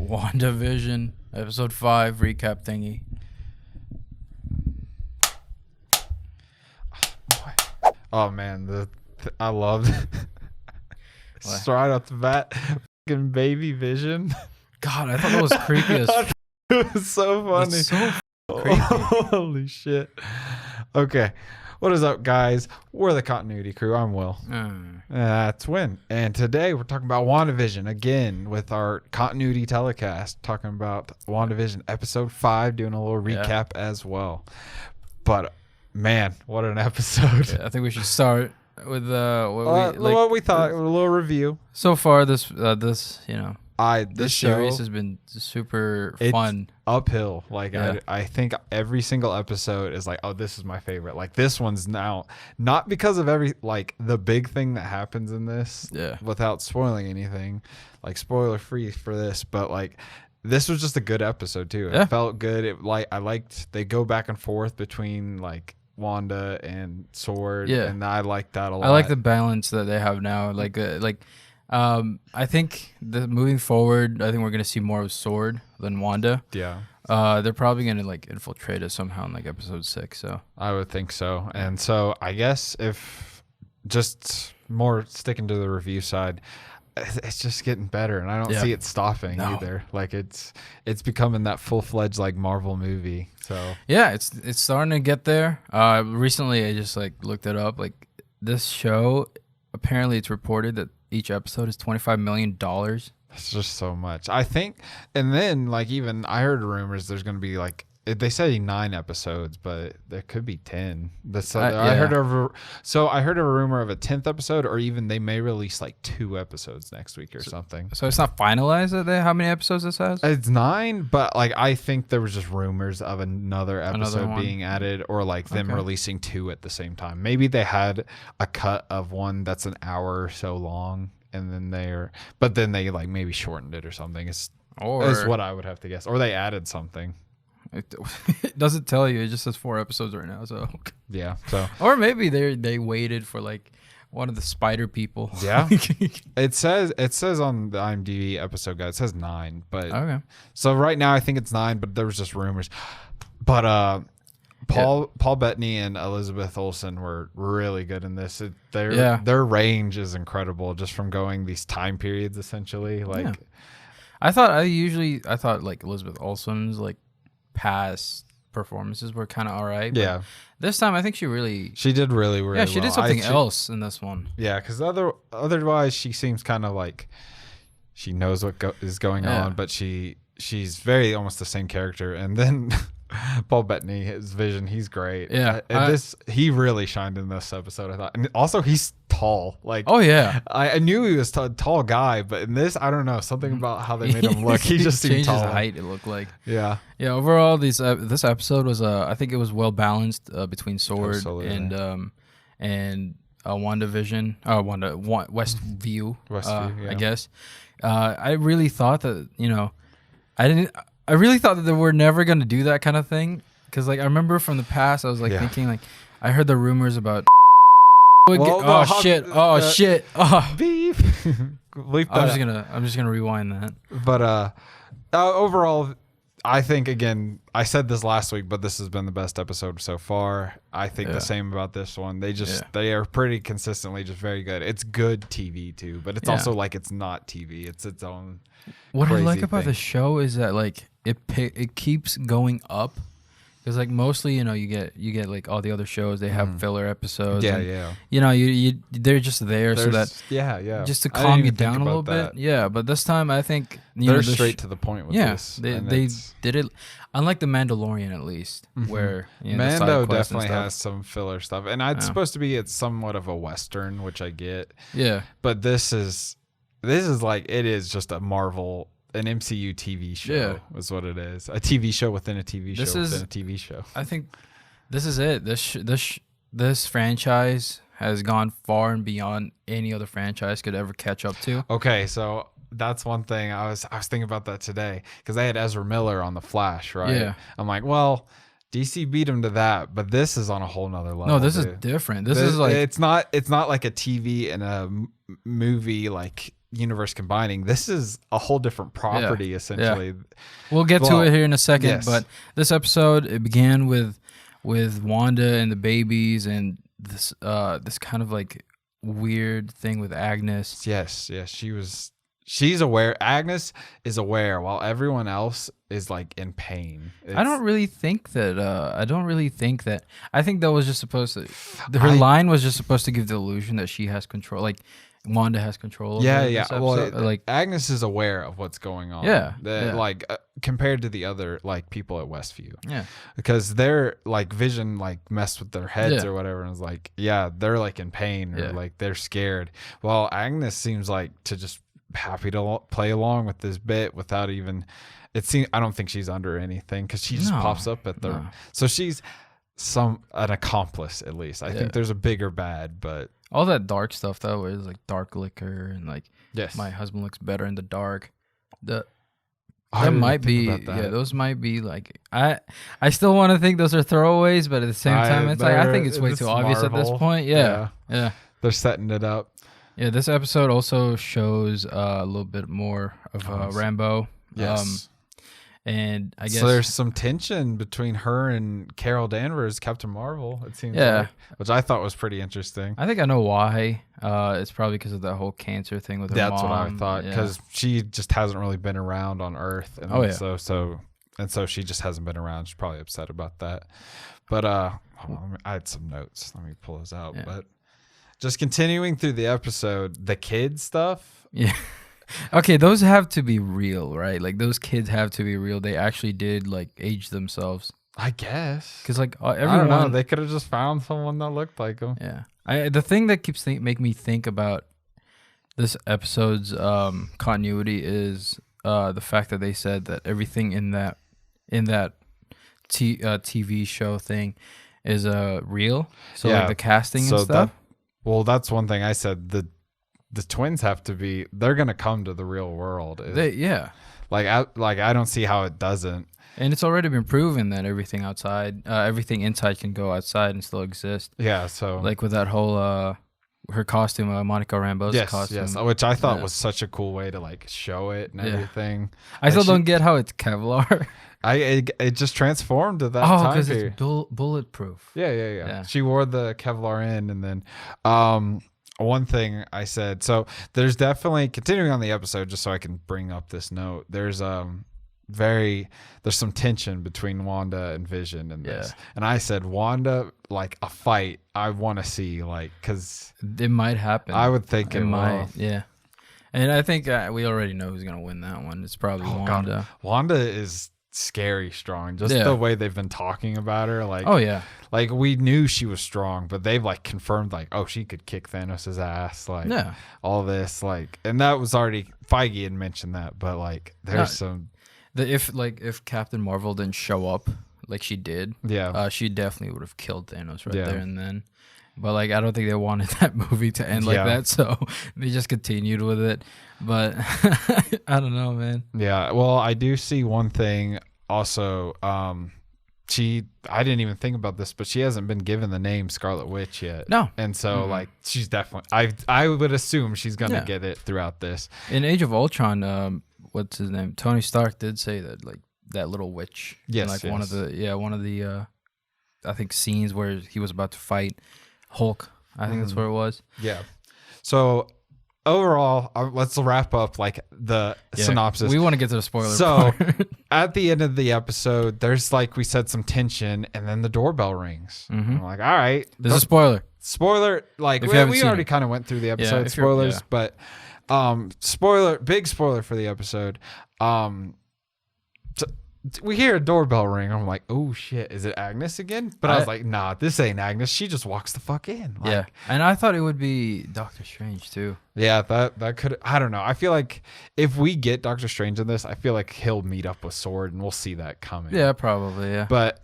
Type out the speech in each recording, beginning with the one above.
Wandavision, episode 5 recap thingy. Oh man, I loved right off the bat, fucking baby vision. God, I thought that was creepy as f- It was so funny. It's so creepy. Holy shit. Okay. What is up, guys? We're the Continuity Crew. I'm Will. That's Win. And today we're talking about WandaVision again with our Continuity Telecast, talking about WandaVision episode 5, doing a little recap as well. But man, what an episode. Yeah, I think we should start with what we thought, a little review. So far, this this series has been super fun. Uphill. Like I think every single episode is like, oh, this is my favorite. Like this one's now not because of the big thing that happens in this. Yeah. Without spoiling anything, like spoiler free for this, but like this was just a good episode too. It felt good. I liked they go back and forth between like Wanda and Sword. Yeah. And I like that a lot. I like the balance that they have now. I think moving forward, I think we're gonna see more of Sword than Wanda. Yeah. They're probably gonna like infiltrate us somehow in like episode 6. So I would think so. And so I guess if just more sticking to the review side, it's just getting better, and I don't see it stopping either. Like it's becoming that full-fledged like Marvel movie. So yeah, it's starting to get there. Recently I just like looked it up. Like this show, apparently it's reported that each episode is $25 million. That's just so much. I think, and then like even I heard rumors there's going to be like, they say 9 episodes, but there could be 10. I heard of a rumor of a 10th episode, or even they may release like 2 episodes next week or something. So it's not finalized how many episodes this has? It's 9, but like I think there was just rumors of another episode being added, or like them releasing 2 at the same time. Maybe they had a cut of one that's an hour or so long, and then they like maybe shortened it or something. Is what I would have to guess, or they added something. It doesn't tell you. It just says 4 episodes right now. So yeah. So or maybe they waited for like one of the spider people. Yeah. it says on the IMDb episode guide, it says 9, but okay. So right now I think it's 9, but there was just rumors. But Paul Bettany and Elizabeth Olsen were really good in this. Their range is incredible, just from going these time periods essentially. Like I thought like Elizabeth Olsen's like past performances were kind of all right. Yeah. This time I think she did really well. Yeah, she did something else in this one. Yeah, because otherwise she seems kind of like she knows what is going on, but she's very almost the same character. And then Paul Bettany, his vision, he's great. Yeah. He really shined in this episode, I thought. And also he's tall. Like, oh yeah. I knew he was a tall guy, but in this, I don't know, something about how they made him look. He just seemed tall. His height, it looked like. Yeah. Yeah, overall this episode was I think it was well balanced between Sword and WandaVision. Westview. I guess. I really thought that, I really thought that they were never going to do that kind of thing. Because, like, I remember from the past, I was, like, thinking, like, I heard the rumors about... shit. Beef. I'm just gonna rewind that. But overall, I think, again, I said this last week, but this has been the best episode so far. I think the same about this one. They are pretty consistently just very good. It's good TV, too. But it's also, like, it's not TV. It's its own... What I like about the show is that like it keeps going up, because like mostly you get like all the other shows, they have filler episodes. They're just there so that just to calm you down a little bit. Yeah, but this time I think they're straight to the point with this. They did it, unlike the Mandalorian at least, where Mando definitely has some filler stuff, and it's supposed to be somewhat of a Western, which I get. Yeah, but this is like, it is just a Marvel, an MCU TV show is what it is. A TV show within a TV show within a TV show. I think this is it. This franchise has gone far and beyond any other franchise could ever catch up to. Okay, so that's one thing I was thinking about that today, because they had Ezra Miller on The Flash, right? Yeah. I'm like, well, DC beat him to that, but this is on a whole nother level. No, this is different. This is like it's not like a TV and a movie like universe combining. This is a whole different property, essentially. We'll get to it here in a second, but this episode, it began with Wanda and the babies and this kind of like weird thing with Agnes. Yes, she's aware. Agnes is aware while everyone else is like in pain. I don't really think that I think that was just supposed to her line was just supposed to give the illusion that she has control, like Wanda has control over this episode. Well, like Agnes is aware of what's going on. Like compared to the other like people at Westview. Yeah. Because they're like Vision like messed with their heads or whatever, and it's like they're like in pain or like they're scared. Well, Agnes seems like to just happy to play along with this bit without even. I don't think she's under anything because she just pops up at the. So she's an accomplice at least. I think there's a bigger bad, but. All that dark stuff though is like dark liquor and like my husband looks better in the dark. That might be those might be like I still want to think those are throwaways, but at the same time it's like I think it's way too obvious at this point. Yeah. They're setting it up. Yeah, this episode also shows a little bit more of Rambo. Yes. And I guess so there's some tension between her and Carol Danvers, Captain Marvel, it seems like, which I thought was pretty interesting. I think I know why. It's probably because of that whole cancer thing with her mom. That's what I thought, because she just hasn't really been around on Earth. And so she just hasn't been around. She's probably upset about that. But hold on, I had some notes. Let me pull those out. But just continuing through the episode, the kid stuff. Yeah. Okay, those have to be real, right? Like those kids have to be real. They actually did like age themselves, I guess. Because like everyone, I don't know. They could have just found someone that looked like them. Yeah. The thing that keeps make me think about this episode's continuity is the fact that they said that everything in that TV show thing is real. So like the casting and stuff. That's one thing I said. The twins have to be. They're gonna come to the real world. I don't see how it doesn't. And it's already been proven that everything inside can go outside and still exist. Yeah. So like with that whole her costume, Monica Rambeau's costume. Yes, which I thought was such a cool way to like show it and everything. I still don't get how it's Kevlar. It just transformed to that time because it's bulletproof. Yeah. She wore the Kevlar in, and then one thing I said, so there's definitely, continuing on the episode, just so I can bring up this note, there's some tension between Wanda and Vision in this. And I said, Wanda, like a fight, I want to see, like, because it might happen. I would think it might. Yeah. And I think we already know who's going to win that one. It's probably Wanda. God. Wanda is scary strong, just the way they've been talking about her, like like we knew she was strong, but they've like confirmed like she could kick Thanos' ass, like all this, like, and that was already Feige had mentioned that, but like there's if Captain Marvel didn't show up like she did, she definitely would have killed Thanos there and then. But like I don't think they wanted that movie to end like that, so they just continued with it. But I don't know, man. Yeah, well, I do see one thing also. I didn't even think about this, but she hasn't been given the name Scarlet Witch yet. No, and so like she's definitely. I would assume she's gonna get it throughout this. In Age of Ultron, what's his name? Tony Stark did say that like that little witch. Yes, one of the I think scenes where he was about to fight Hulk. I think that's where it was. Yeah. So overall, let's wrap up like the synopsis. We want to get to the spoiler. So at the end of the episode, there's like we said some tension, and then the doorbell rings. I'm like, all right, this is a spoiler. Spoiler. Like we already kind of went through the episode spoilers, but big spoiler for the episode. We hear a doorbell ring. I'm like, oh shit, is it Agnes again? But I was like, nah, this ain't Agnes. She just walks the fuck in. Like, and I thought it would be Doctor Strange too. Yeah, that could. I don't know. I feel like if we get Doctor Strange in this, I feel like he'll meet up with Sword, and we'll see that coming. Yeah, probably. Yeah. But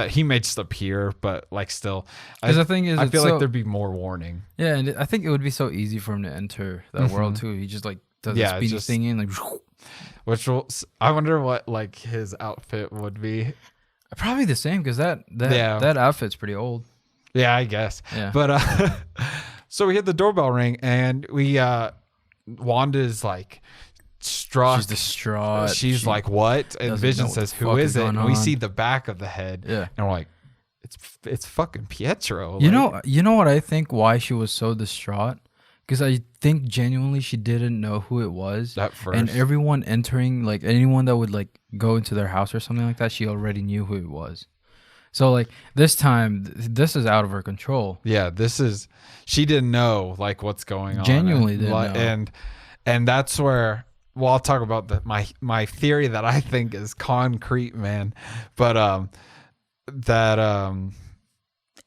he may just appear. But like still, the thing is, I feel like there'd be more warning. Yeah, and I think it would be so easy for him to enter that world too. He just like does the speedy thing in like. I wonder what like his outfit would be. Probably the same, because that outfit's pretty old. Yeah, I guess. Yeah. But so we hit the doorbell ring, and we Wanda's like struck. She's distraught. She's like, what? And Vision says, who is it? And we see the back of the head. Yeah. And we're like, it's fucking Pietro. You know what I think why she was so distraught? Because I think genuinely she didn't know who it was. At first. And everyone entering, like anyone that would like go into their house or something like that, she already knew who it was. So like this time, this is out of her control. Yeah, she didn't know like what's going on. Genuinely didn't know. And that's where, well, I'll talk about my theory that I think is concrete, man. But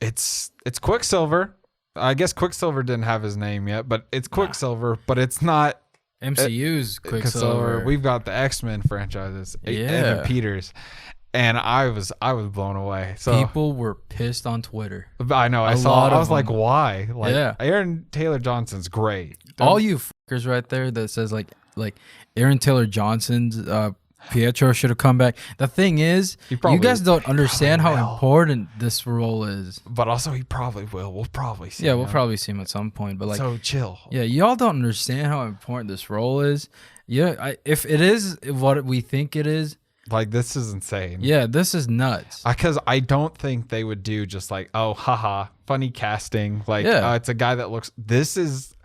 it's Quicksilver. I guess Quicksilver didn't have his name yet, but it's Quicksilver, but it's not MCU's Quicksilver. We've got the X-Men franchises, Evan Peters, and I was blown away. So people were pissed on Twitter. I know. I was like, why? Like, Aaron Taylor Johnson's great. All you fuckers right there that says like Aaron Taylor Johnson's Pietro should have come back. The thing is, you guys don't understand how important this role is. But also, he probably will. We'll probably see him. Yeah, we'll probably see him at some point. But like, so chill. Yeah, y'all don't understand how important this role is. Yeah, if it is what we think it is, like, this is insane. Yeah, this is nuts. Because I don't think they would do just like, oh, haha, funny casting. Like, it's a guy that looks. This is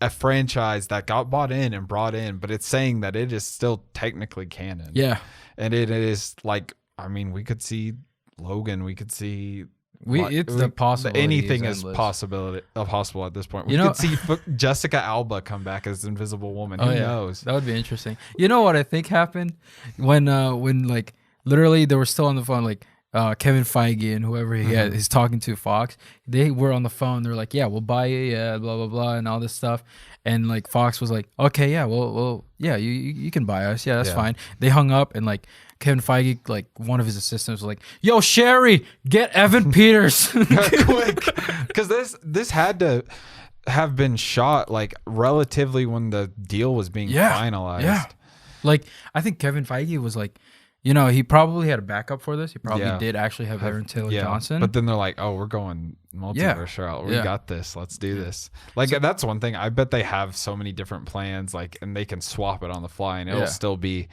a franchise that got bought in and brought in, but it's saying that it is still technically canon. Yeah. And it is like, I mean, we could see Logan, we could see the possibility. Anything is possible at this point. We could see Jessica Alba come back as Invisible Woman. Who knows? That would be interesting. You know what I think happened when like literally they were still on the phone, like Kevin Feige and whoever he's talking to Fox, they were on the phone. They're like, yeah, we'll buy you, yeah, blah, blah, blah, and all this stuff. And like Fox was like, okay, yeah, well, yeah, you can buy us. Yeah, that's fine. They hung up and like Kevin Feige, like one of his assistants was like, yo, Sherry, get Evan Peters. Quick. Because this had to have been shot like relatively when the deal was being finalized. Yeah. Like, I think Kevin Feige was like, you know, he probably had a backup for this. He probably did actually have Aaron Taylor Johnson. But then they're like, oh, we're going multiverse route. We got this. Let's do this. Like, that's one thing. I bet they have so many different plans, like, and they can swap it on the fly and it'll still be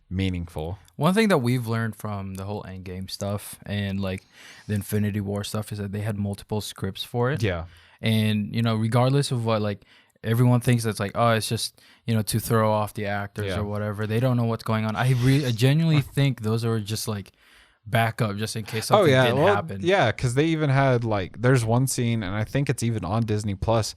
meaningful. One thing that we've learned from the whole Endgame stuff and like the Infinity War stuff is that they had multiple scripts for it. Yeah. And, you know, regardless of what, like, everyone thinks that's like, oh, it's just, you know, to throw off the actors or whatever. They don't know what's going on. I genuinely think those are just like backup just in case something didn't happen. Yeah, because they even had like, there's one scene, and I think it's even on Disney Plus,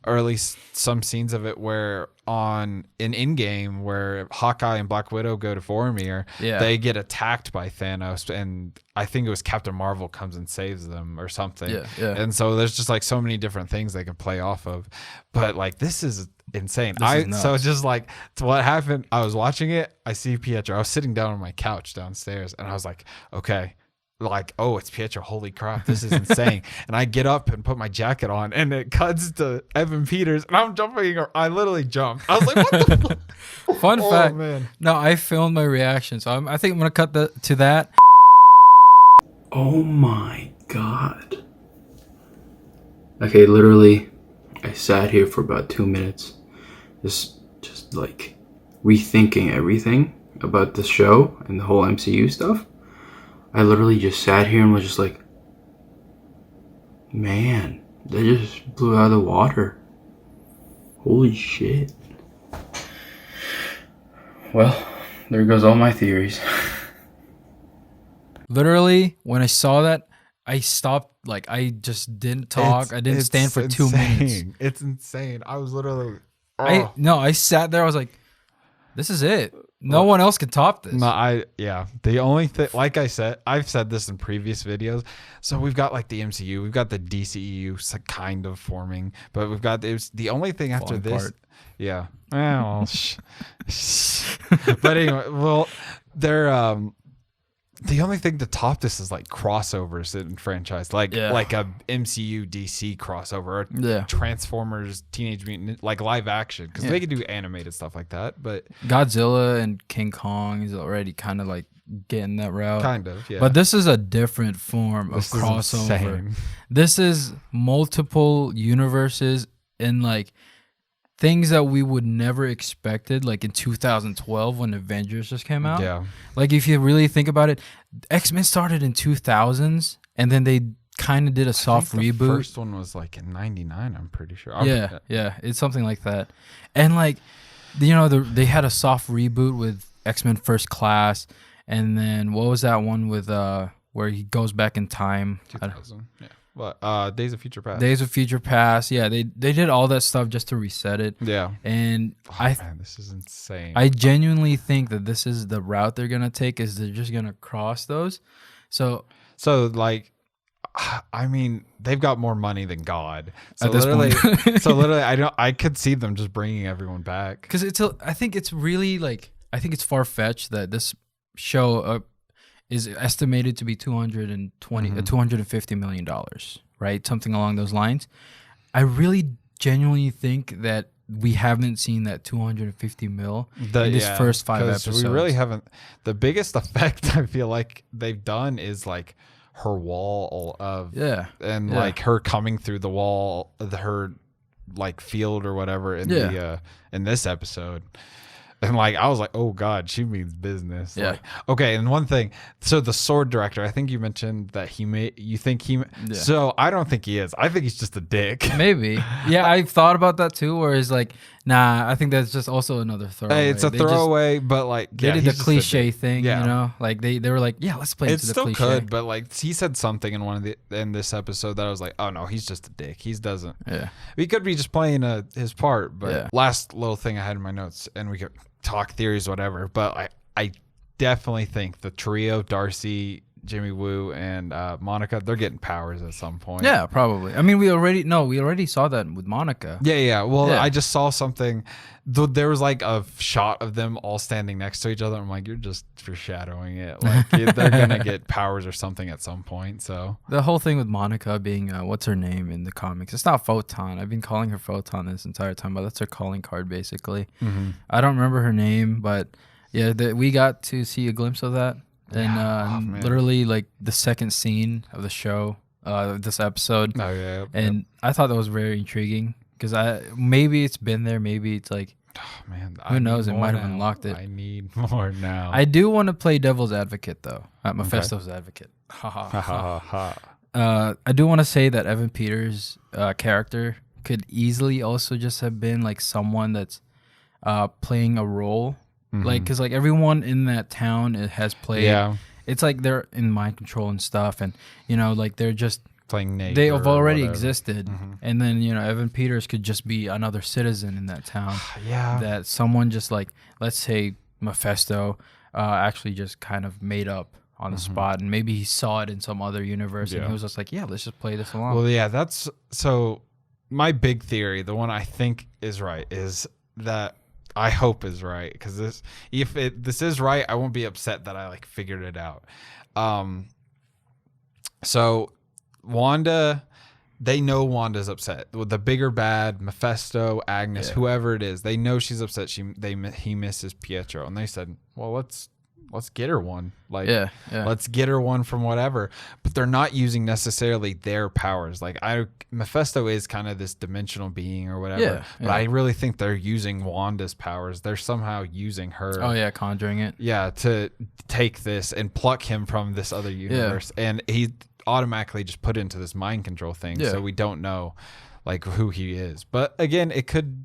or at least some scenes of it where in Endgame where Hawkeye and Black Widow go to Vormir, they get attacked by Thanos, and I think it was Captain Marvel comes and saves them or something. Yeah. And so there's just like so many different things they can play off of. But like, this is insane. So just like, to what happened, I was watching it, I see Pietro. I was sitting down on my couch downstairs and I was like, okay. Like, oh, it's Pietro. Holy crap, this is insane. And I get up and put my jacket on, and it cuts to Evan Peters, and I'm jumping. I literally jumped. I was like, what the fuck? Fun fact. Man. No, I filmed my reaction, so I think I'm going to cut to that. Oh my God. Okay, literally, I sat here for about 2 minutes, just like rethinking everything about the show and the whole MCU stuff. I literally just sat here and was just like, man, they just blew out of the water. Holy shit. Well, there goes all my theories. Literally, when I saw that, I stopped. Like, I just didn't talk. I didn't stand for 2 minutes. It's insane. I was literally... I sat there. I was like, this is it. No one else can top this. No, the only thing, like I said, I've said this in previous videos. So we've got like the MCU, we've got the DCEU kind of forming, but we've got the only thing after this. Apart. Yeah. Well, but anyway, well, they're the only thing to top this is like crossovers in franchise, like a MCU DC crossover, or Transformers, Teenage Mutant, like live action, because they could do animated stuff like that. But Godzilla and King Kong is already kind of like getting that route, kind of. Yeah. But this is a different form of crossover. This is multiple universes in like things that we would never expected, like in 2012 when Avengers just came out. Yeah. Like if you really think about it, X-Men started in 2000s, and then they kind of did a soft reboot. The first one was like in 99, I'm pretty sure. Yeah, it's something like that. And like, you know, they had a soft reboot with X-Men First Class, and then what was that one with where he goes back in time? 2000. Yeah. What? Days of Future Past. Days of Future Past. Yeah, they did all that stuff just to reset it. Yeah. And man, this is insane. I genuinely think that this is the route they're gonna take. Is they're just gonna cross those. So like, I mean, they've got more money than God. So at this literally, I could see them just bringing everyone back. Because I think it's really like, I think it's far fetched that this show is estimated to be $250 million, right? Something along those lines. I really genuinely think that we haven't seen that 250 mil in this first 5 episodes. We really haven't. The biggest effect I feel like they've done is like her wall of like her coming through the wall, her like field or whatever in the in this episode. And like I was like, oh God, she means business. Yeah. Like, okay, and one thing, so the sword director, I think you mentioned that you think he. Yeah. So I don't think he is. I think he's just a dick. Maybe. Yeah, I thought about that too. Where it's like, nah, I think that's just also another throwaway. Hey, it's a throwaway, but like they did the cliche thing. Yeah. You know, like they were like, yeah, let's play into the cliche. It still could, but like he said something in this episode that I was like, oh no, he's just a dick. He doesn't. Yeah. He could be just playing his part. But last little thing I had in my notes, and we could talk theories, whatever, but I definitely think the trio, Darcy, Jimmy Woo, and Monica, they're getting powers at some point. Yeah, probably. I mean, we already saw that with Monica. Yeah. Well, I just saw something. There was like a shot of them all standing next to each other. I'm like, you're just foreshadowing it. Like they're gonna get powers or something at some point. So the whole thing with Monica being what's her name in the comics? It's not Photon. I've been calling her Photon this entire time, but that's her calling card basically. Mm-hmm. I don't remember her name, but yeah, we got to see a glimpse of that. And literally like the second scene of the show, this episode. Oh yeah. And I thought that was very intriguing because maybe it's been there, maybe it's like, oh man, who knows? It might have unlocked it. I need more now. I do want to play devil's advocate though. Mephisto's advocate. I do want to say that Evan Peters' character could easily also just have been like someone that's playing a role. Mm-hmm. Like, because like everyone in that town has played. Yeah. It's like they're in mind control and stuff, and you know, like they're just playing. They have already existed, and then you know, Evan Peters could just be another citizen in that town. Yeah. That someone just like, let's say Mephisto, actually just kind of made up on the spot, and maybe he saw it in some other universe, and he was just like, yeah, let's just play this along. Well, yeah, that's so. My big theory, the one I think is right, is that. I hope is right, because if this is right, I won't be upset that I like figured it out. So Wanda, they know Wanda's upset. With the bigger bad, Mephisto, Agnes, whoever it is, they know she's upset. He misses Pietro, and they said, well, let's get her one. Like, let's get her one from whatever. But they're not using necessarily their powers. Like Mephisto is kind of this dimensional being or whatever. Yeah, but I really think they're using Wanda's powers. They're somehow using her. Oh yeah, conjuring it. Yeah, to take this and pluck him from this other universe, and he automatically just put into this mind control thing. Yeah. So we don't know like who he is. But again, it could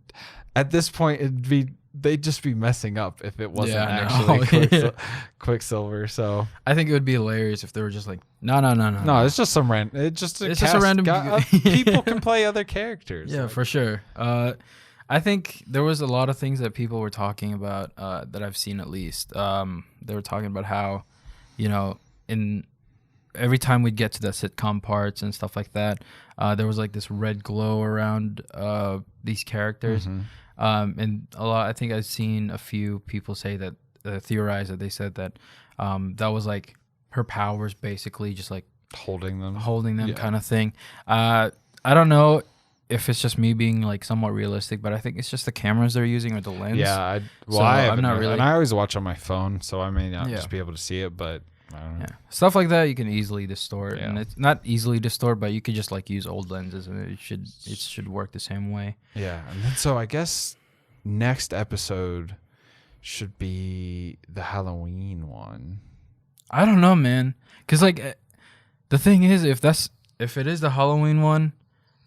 at this point they'd just be messing up if it wasn't actually Quicksilver. So I think it would be hilarious if they were just like, no. It's just some random. It's just a random. People can play other characters. Yeah, like. For sure. I think there was a lot of things that people were talking about that I've seen at least. They were talking about how, you know, in every time we'd get to the sitcom parts and stuff like that, there was like this red glow around these characters. Mm-hmm. And I think I've seen a few people say that, theorize that they said that that was like her powers basically just like holding them kind of thing. I don't know if it's just me being like somewhat realistic, but I think it's just the cameras they're using or the lens. Yeah. I'm not really. And I always watch on my phone, so I may not just be able to see it, but Yeah, stuff like that you can easily distort, and it's not easily distort, but you could just like use old lenses, and it should work the same way. Yeah, and then so I guess next episode should be the Halloween one. I don't know, man, because like the thing is, if it is the Halloween one,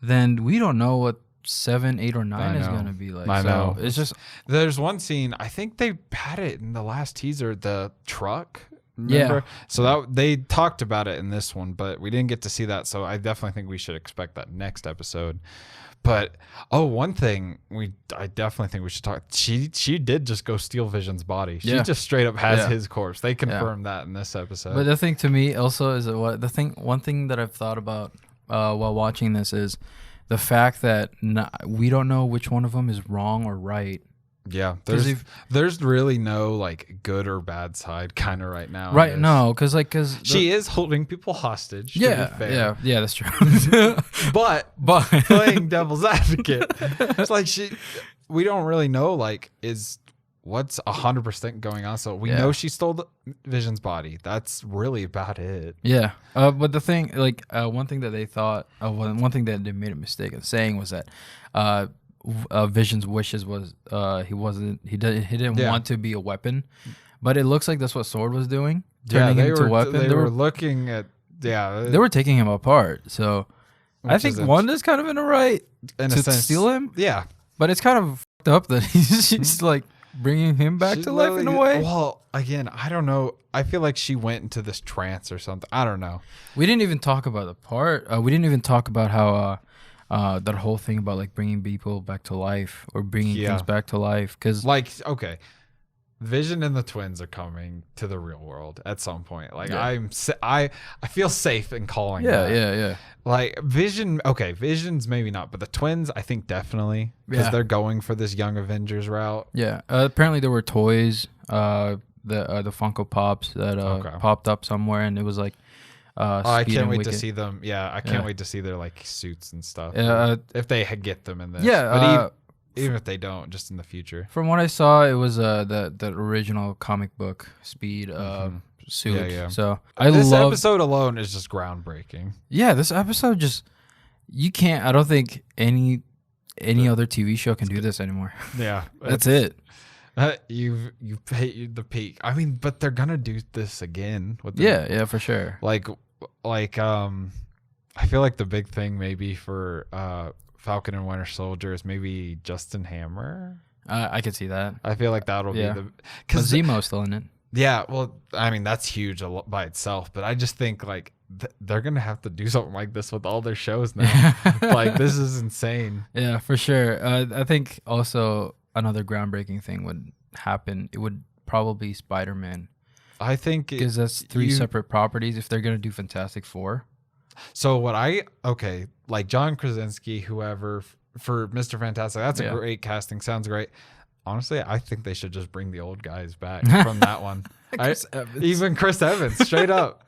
then we don't know what 7, 8, or 9 is gonna be like. I know. It's just there's one scene. I think they had it in the last teaser. The truck. Remember? Yeah. So that they talked about it in this one, but we didn't get to see that. So I definitely think we should expect that next episode. But one thing I definitely think we should talk. She did just go steal Vision's body. She just straight up has his corpse. They confirmed that in this episode. But the thing to me also is one thing that I've thought about while watching this is the fact that we don't know which one of them is wrong or right. Yeah, there's really no like good or bad side kind of right now. Right, no, because she is holding people hostage. Yeah, that's true. but playing devil's advocate, it's like we don't really know like what's 100% going on. So we know she stole the Vision's body. That's really about it. Yeah, but the thing, like one thing that they thought, one thing that they made a mistake in saying was that. Vision's wishes was he didn't want to be a weapon, but it looks like that's what Sword was doing, turning him into a weapon. They were looking at they were taking him apart. So I think Wanda's kind of in a right to steal him. Yeah, but it's kind of fucked up that she's like bringing him back to life in a way. Well, again, I don't know. I feel like she went into this trance or something. I don't know. We didn't even talk about the part. We didn't even talk about how. That whole thing about like bringing people back to life or bringing things back to life, because like Vision and the twins are coming to the real world at some point. Like I feel safe in calling that. Like Vision's maybe not, but the twins I think definitely, because they're going for this Young Avengers route. Apparently there were toys, the Funko Pops that popped up somewhere, and it was like I can't wait to see them. I can't wait to see their like suits and stuff. If they get them in this. But even if they don't, just in the future. From what I saw, it was the original comic book Speed suit. So this episode alone is just groundbreaking. Yeah, this episode just I don't think any other TV show can do this anymore. Yeah, that's it. You hit the peak. I mean, but they're gonna do this again. For sure. Like I feel like the big thing maybe for Falcon and Winter Soldier is maybe Justin Hammer. I could see that. I feel like that'll be because Zemo's still in it. Yeah, well, I mean that's huge by itself, but I just think like they're gonna have to do something like this with all their shows now. Like this is insane. Yeah, for sure. I think also another groundbreaking thing would happen. It would probably be Spider-Man. I think because that's 3 separate properties. If they're gonna do Fantastic Four, so like John Krasinski, whoever for Mr. Fantastic, that's a great casting. Sounds great. Honestly, I think they should just bring the old guys back from that one. Even Chris Evans, straight up.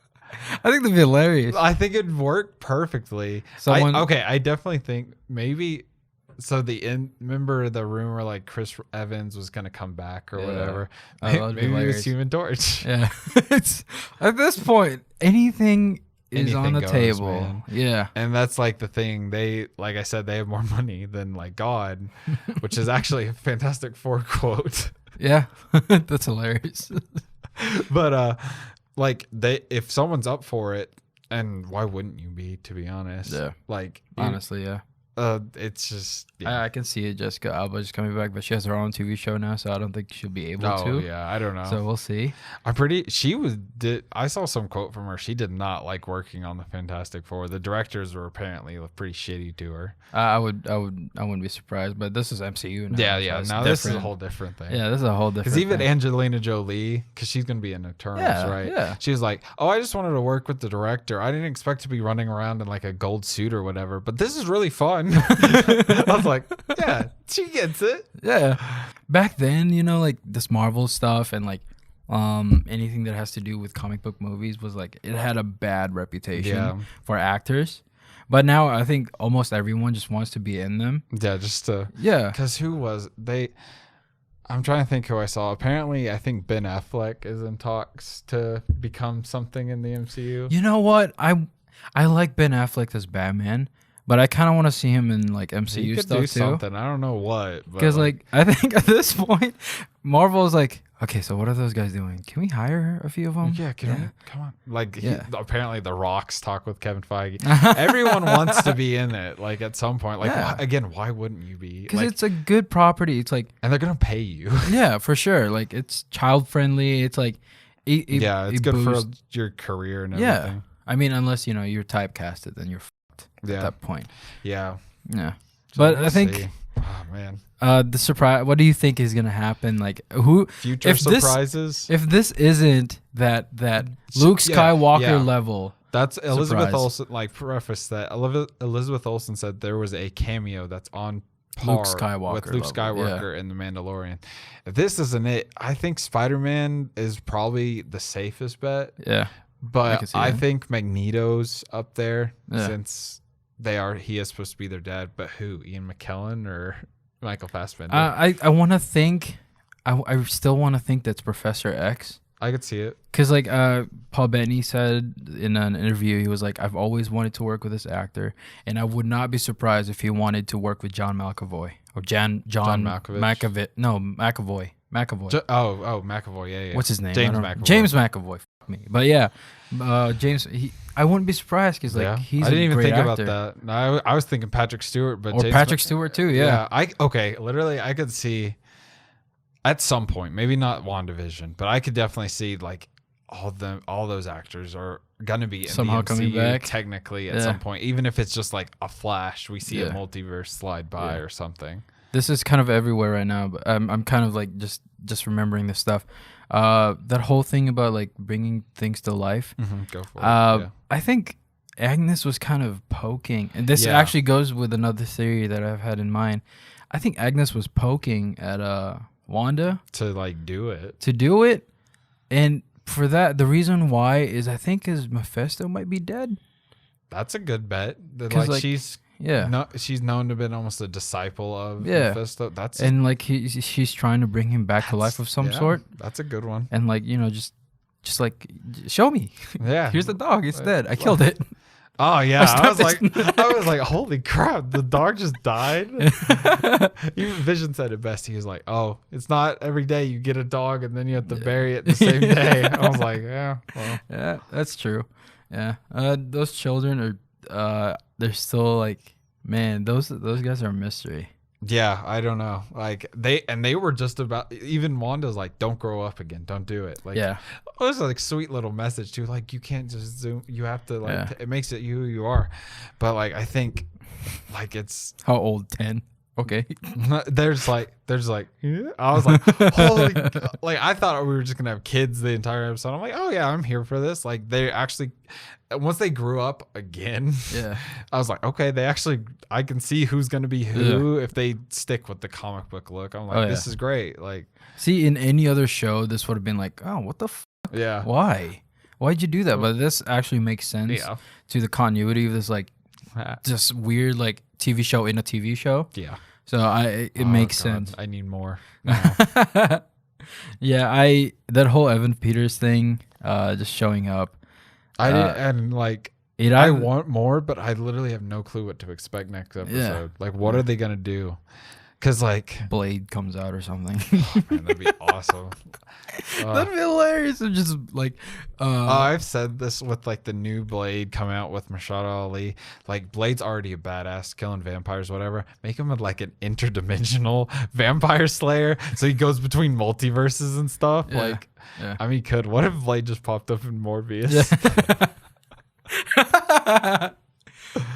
I think that'd be hilarious. I think it'd work perfectly. I definitely think maybe. So remember the rumor like Chris Evans was gonna come back or whatever. Maybe it was Human Torch. Yeah, it's at this point anything is on the table. Man. Yeah, and that's like the thing. They like I said, they have more money than like God, which is actually a Fantastic Four quote. Yeah, that's hilarious. But like if someone's up for it, and why wouldn't you be? To be honest, like honestly, yeah. It's just I can see it. Jessica Alba just coming back, but she has her own TV show now, so I don't think she'll be able to. Yeah, I don't know. So we'll see. I saw some quote from her. She did not like working on the Fantastic Four. The directors were apparently pretty shitty to her. I wouldn't be surprised, but this is MCU now. Yeah. So now this is a whole different thing. Yeah, this is a whole different. Because even Angelina Jolie, because she's gonna be in Eternals, right? Yeah. She was like, "Oh, I just wanted to work with the director. I didn't expect to be running around in like a gold suit or whatever, but this is really fun." I was like, yeah, she gets it. Yeah. Back then, like this Marvel stuff and like anything that has to do with comic book movies was like it had a bad reputation for actors. But now I think almost everyone just wants to be in them. Yeah, just to yeah. Because who was they? I'm trying to think who I saw. Apparently, I think Ben Affleck is in talks to become something in the MCU. You know what? I like Ben Affleck as Batman, but I kind of want to see him in like MCU he could stuff do too. Something. I don't know what. Because like I think at this point, Marvel is like, okay, so what are those guys doing? Can we hire a few of them? Yeah, come on. Like apparently the Rock's talk with Kevin Feige. Everyone wants to be in it. Like at some point. Like why wouldn't you be? Because like, it's a good property. It's like, and they're gonna pay you. Yeah, for sure. Like it's child friendly. It's like, it's good for your career and everything. Yeah, I mean, unless you're typecasted, then you're fucked at that point. Yeah. Yeah. So but I think. See. Oh man. The surprise. What do you think is gonna happen? Like who? Future surprises. If this isn't that Luke Skywalker level, that's Elizabeth Olsen. Like preface that Elizabeth Olsen said there was a cameo that's on par with Luke Skywalker in The Mandalorian. If this isn't it, I think Spider-Man is probably the safest bet. Yeah, but I think Magneto's up there since he is supposed to be their dad. But who? Ian McKellen or Michael Fassbender? I want to think. I still want to think that's Professor X. I could see it. Because like Paul Bettany said in an interview, he was like, I've always wanted to work with this actor, and I would not be surprised if he wanted to work with John McAvoy or John Malkovich. McAvoy. McAvoy. Yeah. What's his name? James McAvoy. James McAvoy. Fuck me. But yeah, James. I wouldn't be surprised because like he's. I didn't even think actor. about that. No, I was thinking Patrick Stewart, but Patrick Stewart too. Yeah. Literally, I could see. At some point, maybe not WandaVision, but I could definitely see like all those actors are gonna be in somehow the MCU coming back technically at some point, even if it's just like a flash. We see a multiverse slide by or something. This is kind of everywhere right now, but I'm kind of like just remembering this stuff. That whole thing about like bringing things to life. Go for it. I think Agnes was kind of poking, and this actually goes with another theory that I've had in mind. I think Agnes was poking at Wanda to like do it, and for that the reason why is I think is Mephisto might be dead. That's a good bet. Like she's known to have been almost a disciple of Mephisto. And like she's trying to bring him back to life of some sort. That's a good one. And like just like show me. Yeah, here's the dog. It's dead. I killed it. Oh yeah, I was like, holy crap, the dog just died. Even Vision said it best. He was like, "Oh, it's not every day you get a dog and then you have to bury it the same day." I was like, "Yeah, well, yeah, that's true." Yeah, those children are, they're still like, man, those guys are a mystery. Yeah, I don't know. Like they were just about, even Wanda's like, don't grow up again, don't do it. Like, it was like sweet little message too. Like you can't just zoom. You have to like. It makes it who you are. But like I think, like it's how old 10. Okay. There's like I was like, holy, like I thought we were just gonna have kids the entire episode. I'm like, oh yeah, I'm here for this. Like they actually, once they grew up again, I was like, okay, I can see who's gonna be who if they stick with the comic book look. I'm like, this is great. Like, see, in any other show, this would have been like, oh, what the fuck? Yeah. Why'd you do that? But this actually makes sense to the continuity of this like just weird like TV show in a TV show. Yeah. So it makes sense. I need more. Yeah, that whole Evan Peters thing, just showing up. I want more, but I literally have no clue what to expect next episode. Yeah. Like, what are they gonna do? Because like Blade comes out or something. Oh, man, that'd be awesome. That'd be hilarious. It's just like I've said this with like the new Blade coming out with Mahershala Ali. Like Blade's already a badass killing vampires, whatever. Make him like an interdimensional vampire slayer, so he goes between multiverses and stuff. Yeah. Like, I mean, what if Blade just popped up in Morbius? Yeah.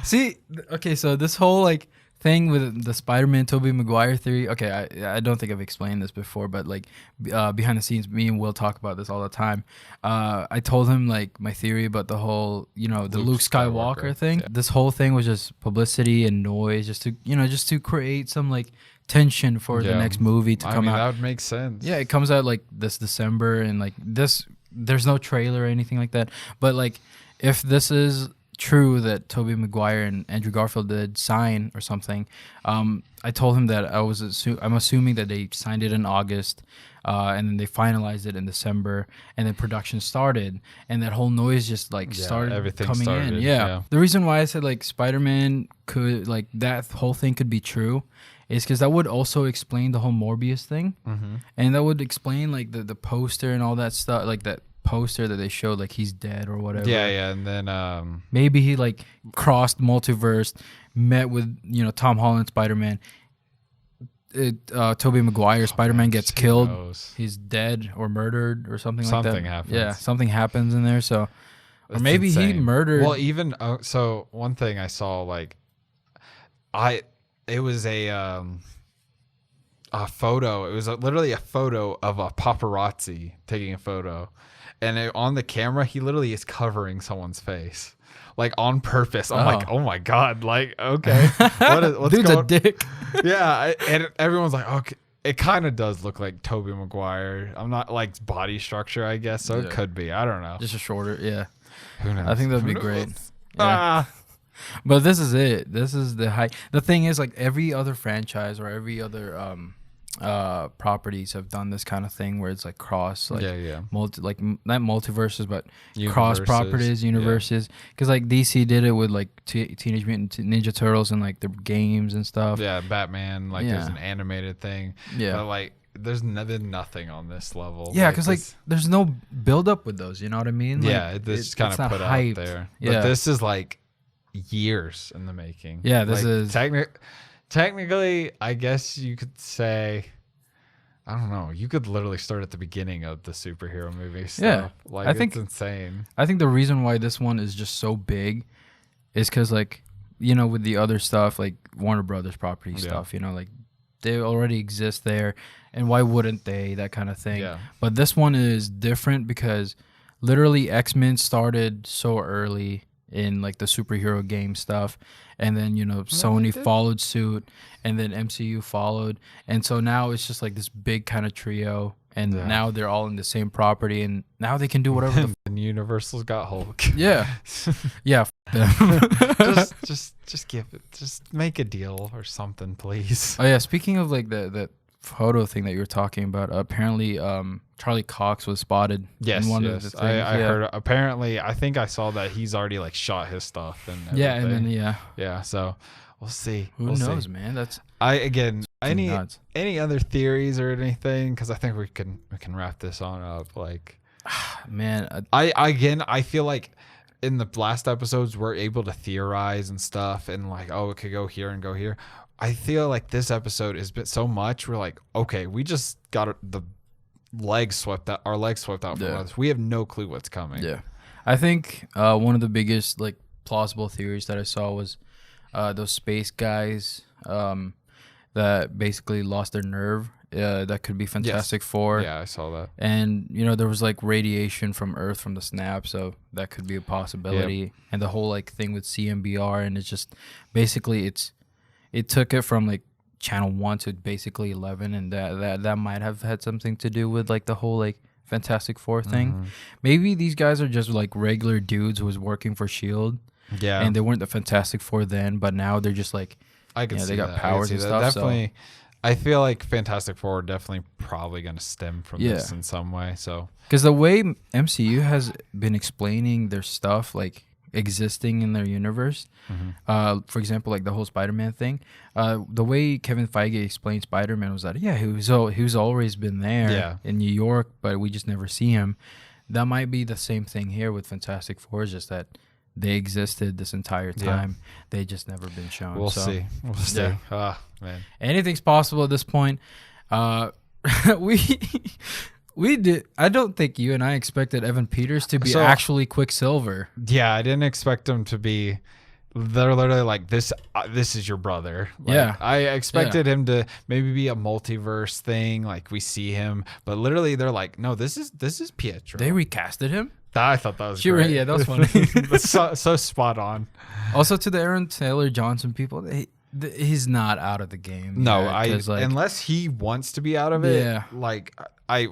See, okay, so this whole like thing with the Spider-Man Tobey Maguire theory. Okay, I don't think I've explained this before, but like behind the scenes, me and Will talk about this all the time. I told him like my theory about the whole, the Luke Skywalker thing. Yeah. This whole thing was just publicity and noise, just to create some like tension for the next movie to come out. That would make sense. Yeah, it comes out like this December, and like this, there's no trailer or anything like that. But like, if this is true that Tobey Maguire and Andrew Garfield did sign or something, I told him that I'm assuming that they signed it in August, and then they finalized it in December, and then production started, and that whole noise just like started coming in. Yeah. The reason why I said like Spider-Man could like that whole thing could be true is because that would also explain the whole Morbius thing, and that would explain like the poster and all that stuff, like that poster that they showed like he's dead or whatever. Yeah, and then maybe he like crossed multiverse, met with Tom Holland Spider-Man. Tobey Maguire Spider-Man gets killed. He's dead or murdered or something like that. Something happens. Yeah, something happens in there. So, or maybe he murdered. Well, even so, one thing I saw like, it was a photo. It was literally a photo of a paparazzi taking a photo, and on the camera, he literally is covering someone's face, like on purpose. I'm like, oh my god, like okay, what's dude's a dick. Yeah, and everyone's like, okay, it kind of does look like Tobey Maguire. I'm not like body structure, I guess, so it could be. I don't know. Just a shorter, yeah. Who knows? I think that'd be great. Yeah. But this is it. This is the height. The thing is, like every other franchise or every other properties have done this kind of thing where it's like cross, like like not multiverses, but cross properties, universes. Because like DC did it with like Teenage Mutant Ninja Turtles and like the games and stuff. Yeah, Batman. Like there's an animated thing. Yeah, but like there's nothing on this level. Yeah, because like there's no build up with those. You know what I mean? Yeah, like, it's kind of put out there. Yeah, but this is like years in the making. Yeah, this like, is technically, I guess you could say, I don't know, you could literally start at the beginning of the superhero movie stuff. Yeah, like I think it's insane. I think the reason why this one is just so big is because like with the other stuff like Warner Brothers property stuff, like they already exist there, and why wouldn't they, that kind of thing. Yeah. But this one is different because literally X-Men started so early in like the superhero game stuff, and then Sony followed suit, and then MCU followed, and so now it's just like this big kind of trio, and now they're all in the same property, and now they can do whatever and Universal's got Hulk. Yeah. Them. just make a deal or something, please. Oh yeah, speaking of like that photo thing that you were talking about, apparently Charlie Cox was spotted. Yes, in one of the things. I heard. Apparently, I think I saw that he's already like shot his stuff and everything. Yeah, and then yeah. So we'll see. Who knows, man? That's any other theories or anything? Because I think we can wrap this on up. Like, man, I feel like in the last episodes we're able to theorize and stuff, and like, oh, it could go here and go here. I feel like this episode has been so much. We're like, okay, we just got our legs swept out from us. We have no clue what's coming. Yeah, I think one of the biggest like plausible theories that I saw was those space guys that basically lost their nerve. That could be Fantastic Four. Yeah, I saw that. And there was like radiation from Earth from the snap, so that could be a possibility. Yep. And the whole like thing with CMBR, and it's just basically it took it from like channel 1 to basically 11, and that might have had something to do with like the whole like Fantastic Four thing. Mm-hmm. Maybe these guys are just like regular dudes who was working for S.H.I.E.L.D. Yeah, and they weren't the Fantastic Four then, but now they're just like, I can see they got that. powers and stuff. Definitely, so. I feel like Fantastic Four are definitely probably going to stem from this in some way. So because the way MCU has been explaining their stuff, like existing in their universe, for example, like the whole Spider-Man thing, the way Kevin Feige explained Spider-Man was that he was always been there in New York, but we just never see him. That might be the same thing here with Fantastic Four, is just that they existed this entire time. They just never been shown. We'll see. Man, anything's possible at this point. We did. I don't think you and I expected Evan Peters to be actually Quicksilver. Yeah, I didn't expect him to be. They're literally like, this is your brother. Like, I expected him to maybe be a multiverse thing, like we see him, but literally they're like, no, this is Pietro. They recasted him. I thought that was great. Yeah, that was funny. so spot on. Also, to the Aaron Taylor Johnson people, he's not out of the game. No, unless he wants to be out of it. Yeah, like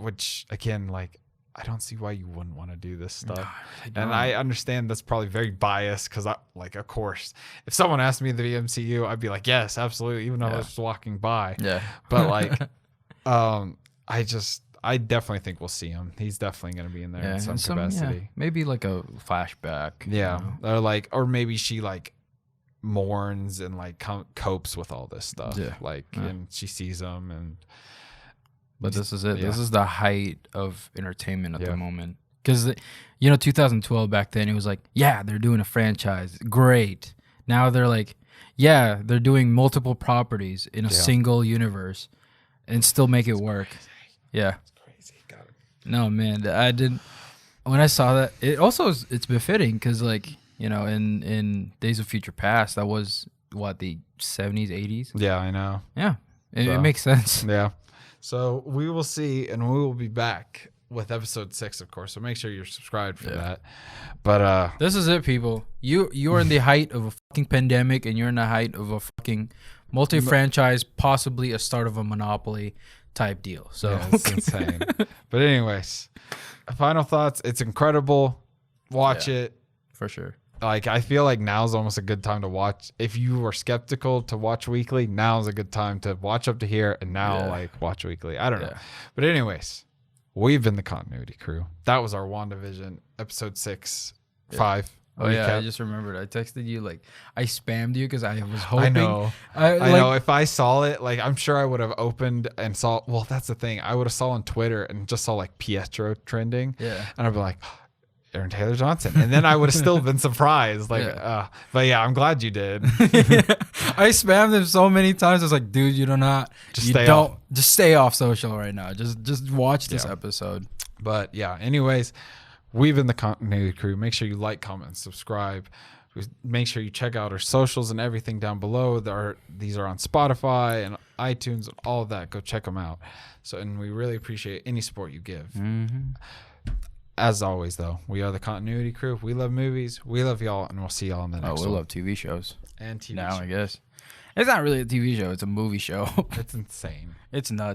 which again, like I don't see why you wouldn't want to do this stuff. And I understand that's probably very biased because, of course, if someone asked me the MCU, I'd be like, yes, absolutely, even though I was just walking by. Yeah. But, like, I definitely think we'll see him. He's definitely going to be in there in some capacity. Yeah, maybe like a flashback. Yeah. Or maybe she, like, mourns and, like, copes with all this stuff. Yeah. And she sees him and... But this is it. Yeah. This is the height of entertainment at the moment. Because, 2012 back then, it was like, yeah, they're doing a franchise. Great. Now they're like, yeah, they're doing multiple properties in a single universe and still make it work. Yeah. It's crazy. Got it. No, man. I didn't. When I saw that, it's befitting because, like, in Days of Future Past, that was, the 70s, 80s? Yeah, I know. Yeah. It makes sense. Yeah. So we will see, and we will be back with episode 6, of course. So make sure you're subscribed for that. But this is it, people. You are in the height of a fucking pandemic, and you're in the height of a fucking multi-franchise, possibly a start of a monopoly type deal. So it's insane. But anyways, final thoughts. It's incredible. Watch it for sure. Like, I feel like now's almost a good time to watch. If you were skeptical to watch weekly, now's a good time to watch up to here and now watch weekly. I don't know. But anyways, we've been the Continuity Crew. That was our WandaVision episode 6, 5. Oh, yeah, I just remembered. I texted you, like, I spammed you because I was hoping. I know. I know. If I saw it, like, I'm sure I would have opened and saw, well, that's the thing. I would have saw on Twitter and just saw, like, Pietro trending. Yeah. And I'd be like, Aaron Taylor Johnson, and then I would have still been surprised. Like, but yeah, I'm glad you did. I spammed him so many times. I was like, dude, just stay off social right now. Just watch this episode. But yeah, anyways, we've been the Continuity Crew. Make sure you like, comment, and subscribe. Make sure you check out our socials and everything down below. These are on Spotify and iTunes and all of that. Go check them out. And we really appreciate any support you give. Mm-hmm. As always, though, we are the Continuity Crew. We love movies. We love y'all, and we'll see y'all in the next one. We love TV shows. And TV shows. I guess. It's not really a TV show. It's a movie show. It's insane. It's nuts.